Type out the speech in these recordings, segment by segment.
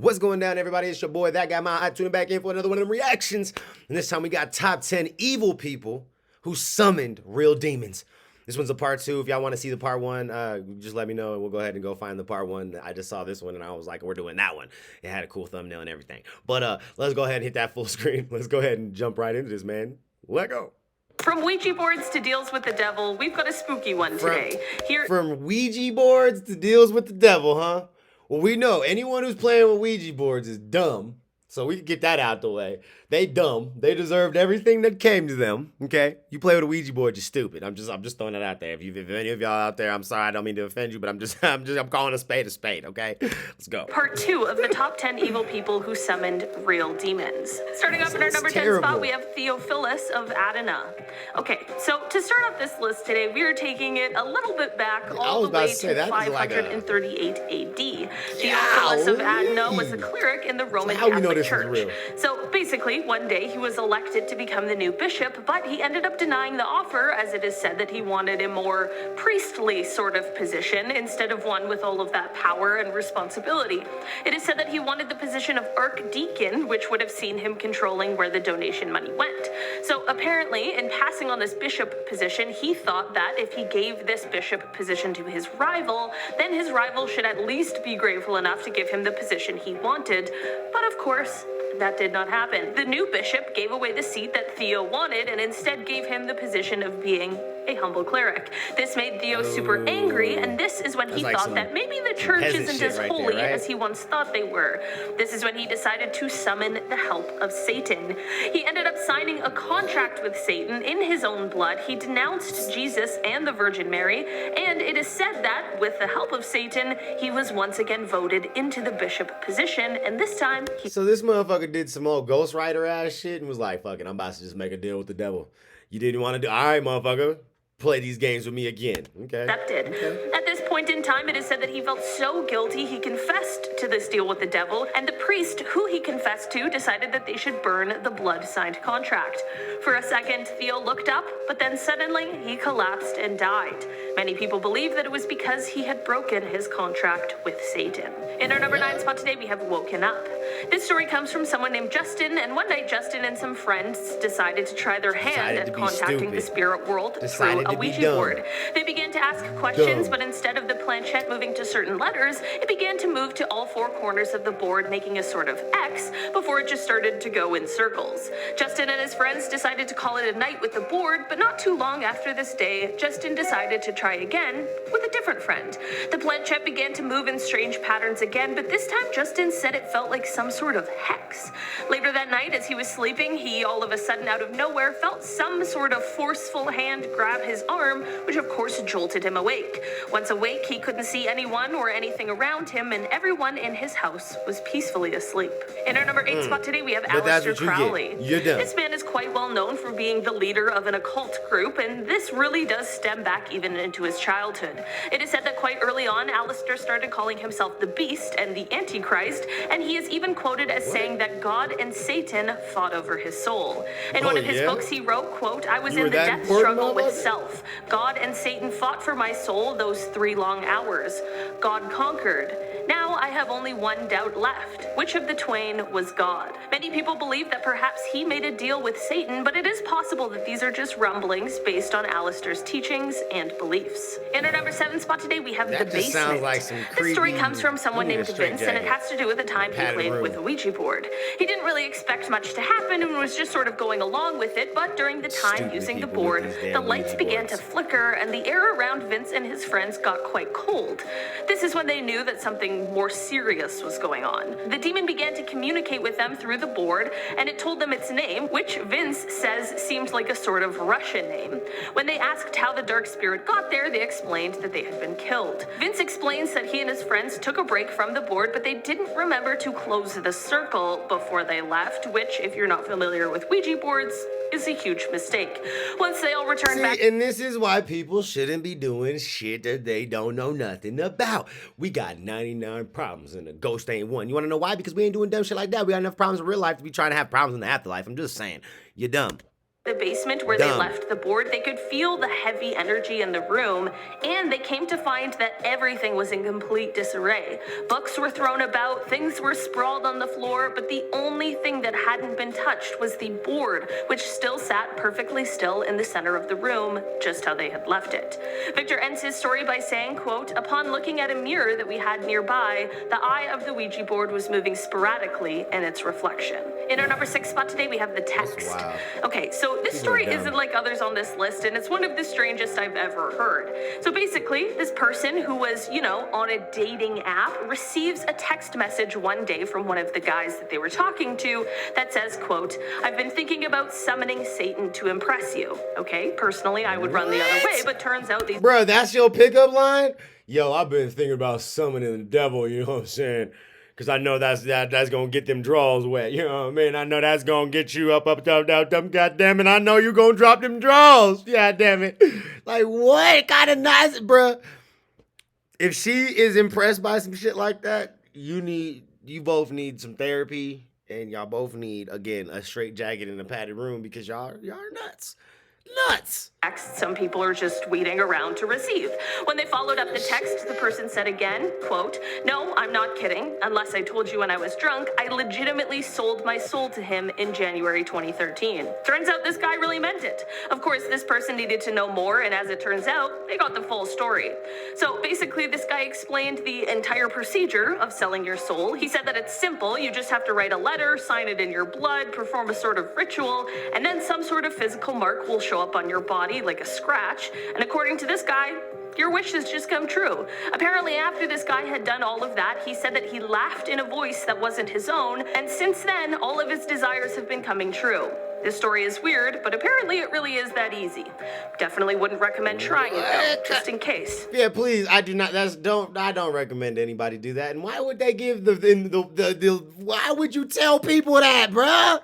What's going down, everybody? It's your boy, That Guy Mile, tuning back in for another one of them reactions. And this time we got top 10 evil people who summoned real demons. This one's a part 2. If y'all want to see the part 1, just let me know and we'll go ahead and go find the part 1. I just saw this one and I was like, we're doing that one. It had a cool thumbnail and everything. But let's go ahead and hit that full screen. Let's go ahead and jump right into this, man. Let go. From Ouija boards to deals with the devil, we've got a spooky one today. From Ouija boards to deals with the devil, huh? Well, we know anyone who's playing with Ouija boards is dumb, so we can get that out the way. They dumb. They deserved everything that came to them. Okay, you play with a Ouija board, you're stupid. I'm just throwing it out there. If any of y'all out there, I'm sorry, I don't mean to offend you, but I'm calling a spade. Okay, let's go. Part 2 of the top 10 evil people who summoned real demons. Starting off in our number 10 spot, we have Theophilus of Adana. Okay, so to start off this list today, we are taking it a little bit back, all the way to 538 AD. Theophilus of Adana was a cleric in the Roman Catholic Church. So basically, one day he was elected to become the new bishop, but he ended up denying the offer, as it is said that he wanted a more priestly sort of position instead of one with all of that power and responsibility. It is said that he wanted the position of archdeacon, which would have seen him controlling where the donation money went. So apparently, in passing on this bishop position, he thought that if he gave this bishop position to his rival, then his rival should at least be grateful enough to give him the position he wanted. But of course, that did not happen. The new bishop gave away the seat that Theo wanted and instead gave him the position of being a humble cleric. This made Theo super angry, and this is when he thought that maybe the church isn't as holy as he once thought they were. This is when he decided to summon the help of Satan. He ended up signing a contract with Satan in his own blood. He denounced Jesus and the Virgin Mary, and it is said that with the help of Satan, he was once again voted into the bishop position, and this time So this motherfucker did some old ghostwriter ass shit and was like, fuck it, I'm about to just make a deal with the devil. You didn't want to do, all right, motherfucker, play these games with me again. Okay. Accepted. Okay. At this point in time, it is said that he felt so guilty he confessed to this deal with the devil, and the priest who he confessed to decided that they should burn the blood-signed contract. For a second, Theo looked up, but then suddenly he collapsed and died. Many people believe that it was because he had broken his contract with Satan. In our number 9 spot today, we have Woken Up. This story comes from someone named Justin, and one night Justin and some friends decided to try their hand at contacting the spirit world through a Ouija board. They began to ask questions, but instead of the planchette moving to certain letters, it began to move to all 4 corners of the board, making a sort of X before it just started to go in circles. Justin and his friends decided to call it a night with the board, but not too long after this day, Justin decided to try again with a different friend. The planchette began to move in strange patterns again, but this time Justin said it felt like some sort of hex. Later that night, as he was sleeping, he all of a sudden out of nowhere felt some sort of forceful hand grab his arm, which of course jolted him awake. Once awake, he couldn't see anyone or anything around him, and everyone in his house was peacefully asleep. In our number 8 spot today, we have ALEISTER CROWLEY. This man is quite well known for being the leader of an occult group, and this really does stem back even into his childhood. It is said that quite early on, ALEISTER started calling himself the Beast and the Antichrist, and he is even quoted as saying that God and Satan fought over his soul. In one of his books, he wrote, quote, "I was in the death struggle with self. God and Satan fought for my soul those 3 long hours. God conquered. Now I have only one doubt left. Which of the twain was God?" Many people believe that perhaps he made a deal with Satan, but it is possible that these are just rumblings based on ALEISTER's teachings and beliefs. In our number 7 spot today, we have The Basement. Sounds like some creepy, this story comes from someone named Vince, and it has to do with the time he played with a Ouija board. He didn't really expect much to happen and was just sort of going along with it, but during the time using the board, the lights began to flicker and the air around Vince and his friends got quite cold. This is when they knew that something more serious was going on. The demon began to communicate with them through the board, and it told them its name, which Vince says seemed like a sort of Russian name. When they asked how the dark spirit got there, they explained that they had been killed. Vince explains that he and his friends took a break from the board, but they didn't remember to close the circle before they left, which, if you're not familiar with Ouija boards, is a huge mistake. Once they all returned back... And this is why people shouldn't be doing shit that they don't know nothing about. We got 99 problems and a ghost ain't one. You want to know why? Because we ain't doing dumb shit like that. We got enough problems in real life to be trying to have problems in the afterlife. I'm just saying. You're dumb. the basement where they left the board, they could feel the heavy energy in the room, and they came to find that everything was in complete disarray. Books were thrown about, things were sprawled on the floor, but the only thing that hadn't been touched was the board, which still sat perfectly still in the center of the room, just how they had left it. Victor ends his story by saying, quote, "Upon looking at a mirror that we had nearby, the eye of the Ouija board was moving sporadically in its reflection." In our number 6 spot today, we have the text. Wow. Okay, so this story isn't like others on this list, and it's one of the strangest I've ever heard. So basically, this person who was, on a dating app receives a text message one day from one of the guys that they were talking to that says, quote, "I've been thinking about summoning Satan to impress you." Okay, personally, I would run the other way, but turns out these... Bro, that's your pickup line? Yo, I've been thinking about summoning the devil, you know what I'm saying? Because I know that's going to get them draws wet, you know what I mean? I know that's going to get you up, down, God damn it. I know you going to drop them draws, yeah, damn it. Like, what kind of nice, bro? If she is impressed by some shit like that, you both need some therapy, and y'all both need, again, a straight jacket and a padded room, because y'all are nuts. Nuts. Some people are just waiting around to receive. When they followed up the text, the person said again, quote, "No, I'm not kidding. Unless I told you when I was drunk, I legitimately sold my soul to him in January 2013. Turns out this guy really meant it. Of course, this person needed to know more, and as it turns out, they got the full story. So basically, this guy explained the entire procedure of selling your soul. He said that it's simple. You just have to write a letter, sign it in your blood, perform a sort of ritual, and then some sort of physical mark will show up on your body like a scratch, and according to this guy, your wish has just come true. Apparently, after this guy had done all of that, he said that he laughed in a voice that wasn't his own, and since then, all of his desires have been coming true. This story is weird, but apparently it really is that easy. Definitely wouldn't recommend trying it though, just in case." Yeah, please. I do not. I don't recommend anybody do that. And why would they give why would you tell people that, bruh?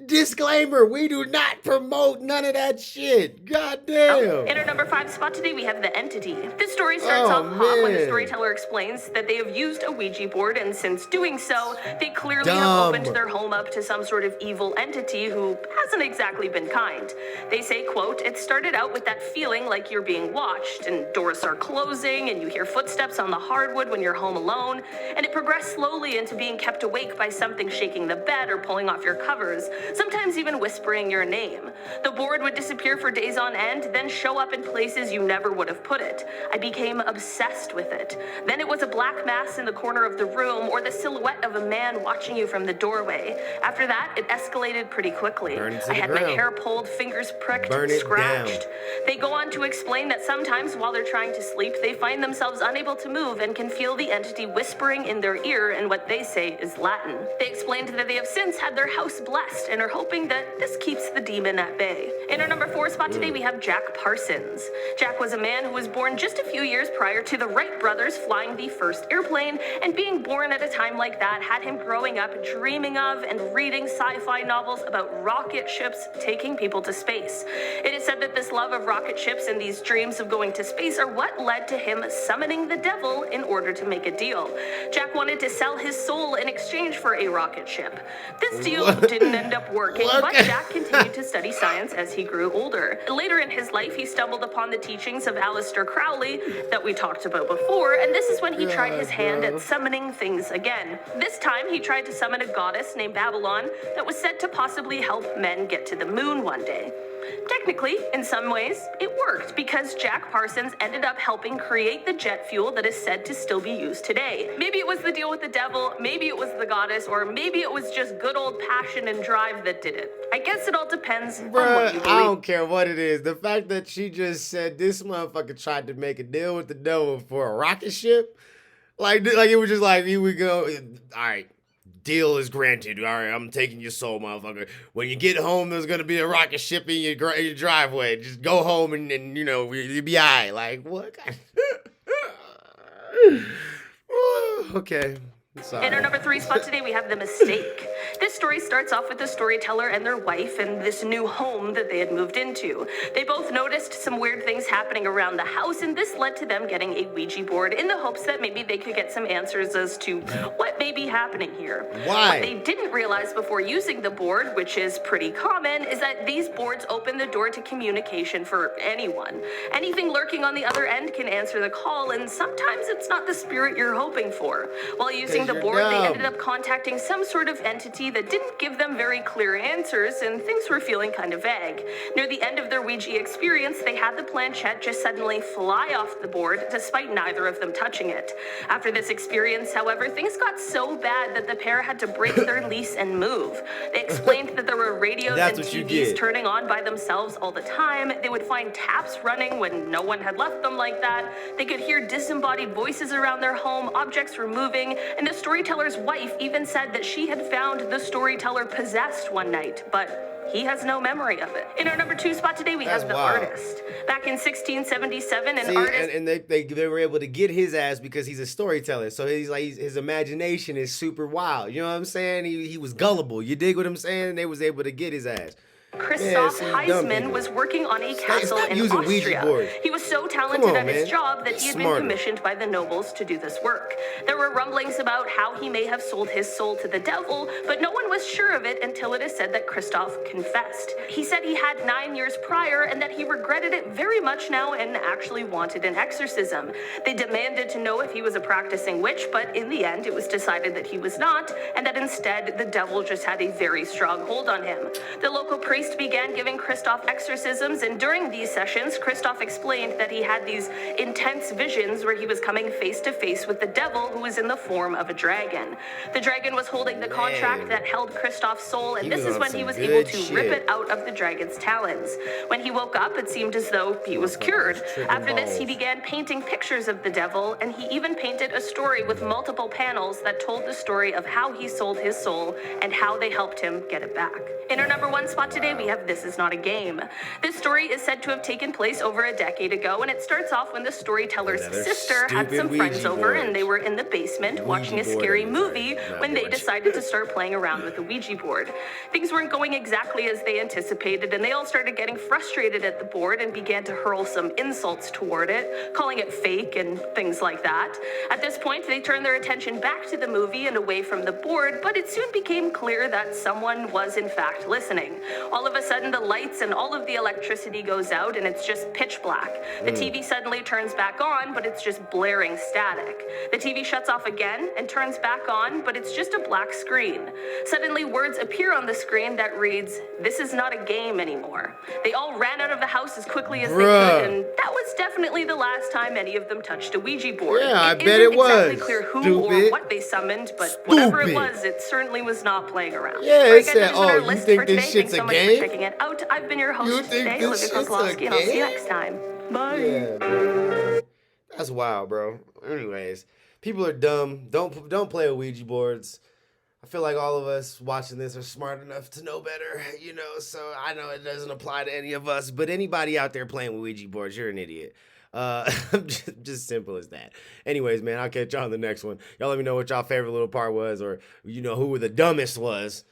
Disclaimer, we do not promote none of that shit. God damn. In our number 5 spot today, we have the entity. This story starts off hot when the storyteller explains that they have used a Ouija board, and since doing so, they clearly have opened their home up to some sort of evil entity who hasn't exactly been kind. They say, quote, "It started out with that feeling like you're being watched, and doors are closing, and you hear footsteps on the hardwood when you're home alone, and it progressed slowly into being kept awake by something shaking the bed or pulling off your covers, sometimes even whispering your name. The board would disappear for days on end, then show up in places you never would have put it. I became obsessed with it. Then it was a black mass in the corner of the room, or the silhouette of a man watching you from the doorway. After that, it escalated pretty quickly. I had my hair pulled, fingers pricked, scratched." They go on to explain that sometimes while they're trying to sleep, they find themselves unable to move and can feel the entity whispering in their ear in what they say is Latin. They explained that they have since had their house blessed and are hoping that this keeps the demon at bay. In our number 4 spot today, we have Jack Parsons. Jack was a man who was born just a few years prior to the Wright brothers flying the first airplane, and being born at a time like that had him growing up dreaming of and reading sci-fi novels about rocket ships taking people to space. It is said that this love of rocket ships and these dreams of going to space are what led to him summoning the devil in order to make a deal. Jack wanted to sell his soul in exchange for a rocket ship. This deal didn't end up working, but Jack continued to study science as he grew older. Later in his life, he stumbled upon the teachings of ALEISTER Crowley that we talked about before, and this is when he tried his hand at summoning things again. This time, he tried to summon a goddess named Babylon that was said to possibly help men get to the moon one day. Technically, in some ways, it worked because Jack Parsons ended up helping create the jet fuel that is said to still be used today. Maybe it was the deal with the devil, maybe it was the goddess, or maybe it was just good old passion and drive that did it. I guess it all depends on what you believe. I don't care what it is. The fact that she just said this motherfucker tried to make a deal with the devil for a rocket ship, like it was just like, here we go. All right. Deal is granted. All right, I'm taking your soul, motherfucker. When you get home, there's gonna be a rocket ship in your driveway. Just go home and you'll be all right. Like, what? Okay. In our number 3 spot today, we have The Mistake. This story starts off with the storyteller and their wife and this new home that they had moved into. They both noticed some weird things happening around the house, and this led to them getting a Ouija board in the hopes that maybe they could get some answers as to what may be happening here. Why? What they didn't realize before using the board, which is pretty common, is that these boards open the door to communication for anyone. Anything lurking on the other end can answer the call, and sometimes it's not the spirit you're hoping for. While using the board, they ended up contacting some sort of entity that didn't give them very clear answers, and things were feeling kind of vague. Near the end of their Ouija experience, they had the planchette just suddenly fly off the board, despite neither of them touching it. After this experience, however, things got so bad that the pair had to break their lease and move. They explained that there were radios and TVs turning on by themselves all the time. They would find taps running when no one had left them like that. They could hear disembodied voices around their home, objects were moving, and the storyteller's wife even said that she had found the storyteller possessed one night, but he has no memory of it. In our number 2 spot today, we have The Artist. Back in 1677, an artist... And they were able to get his ass because he's a storyteller. So he's like, his imagination is super wild. You know what I'm saying? He was gullible. You dig what I'm saying? They was able to get his ass. Christoph Heisman was working on a castle in Austria. He was so talented at his job that he had been commissioned by the nobles to do this work. There were rumblings about how he may have sold his soul to the devil, but no one was sure of it until it is said that Christoph confessed. He said he had 9 years prior and that he regretted it very much now and actually wanted an exorcism. They demanded to know if he was a practicing witch, but in the end it was decided that he was not, and that instead the devil just had a very strong hold on him. The local priest began giving Christoph exorcisms, and during these sessions, Christoph explained that he had these intense visions where he was coming face to face with the devil, who was in the form of a dragon. The dragon was holding the contract that held Christoph's soul, and this is when he was able to rip it out of the dragon's talons. When he woke up, it seemed as though he was cured. After this, he began painting pictures of the devil, and he even painted a story with multiple panels that told the story of how he sold his soul and how they helped him get it back. In our number 1 spot today, we have This Is Not a Game. This story is said to have taken place over a decade ago, and it starts off when the storyteller's sister had some friends over, and they were in the basement watching a scary movie when they decided to start playing around with the Ouija board. Things weren't going exactly as they anticipated, and they all started getting frustrated at the board and began to hurl some insults toward it, calling it fake and things like that. At this point, they turned their attention back to the movie and away from the board, but it soon became clear that someone was in fact listening. All of a sudden, the lights and all of the electricity goes out and it's just pitch black. The TV suddenly turns back on, but it's just blaring static. The TV shuts off again and turns back on, but it's just a black screen. Suddenly, words appear on the screen that reads, "This is not a game anymore." They all ran out of the house as quickly as they could, and that was definitely the last time any of them touched a Ouija board. Yeah, I bet it was. It's exactly clear who or what they summoned, but whatever it was, it certainly was not playing around. Yeah, it said, you think this shit's a game? Thanks so much for checking it out. I've been your host today, Olivia Kozlowski, and I'll see you next time. Bye. Yeah. That's wild, bro. Anyways, people are dumb. Don't play with Ouija boards. I feel like all of us watching this are smart enough to know better, you know, so I know it doesn't apply to any of us, but anybody out there playing with Ouija boards, you're an idiot. Just simple as that. Anyways, man, I'll catch y'all on the next one. Y'all let me know what y'all favorite little part was, or, you know, who the dumbest was.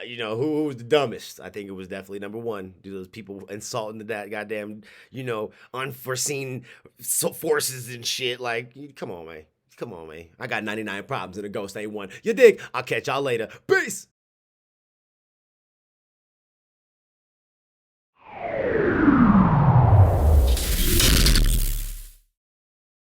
You know, who was the dumbest? I think it was definitely number 1. Do those people insulting that goddamn, you know, unforeseen forces and shit. Like, come on, man. Come on, man. I got 99 problems and a ghost ain't one. You dig? I'll catch y'all later. Peace.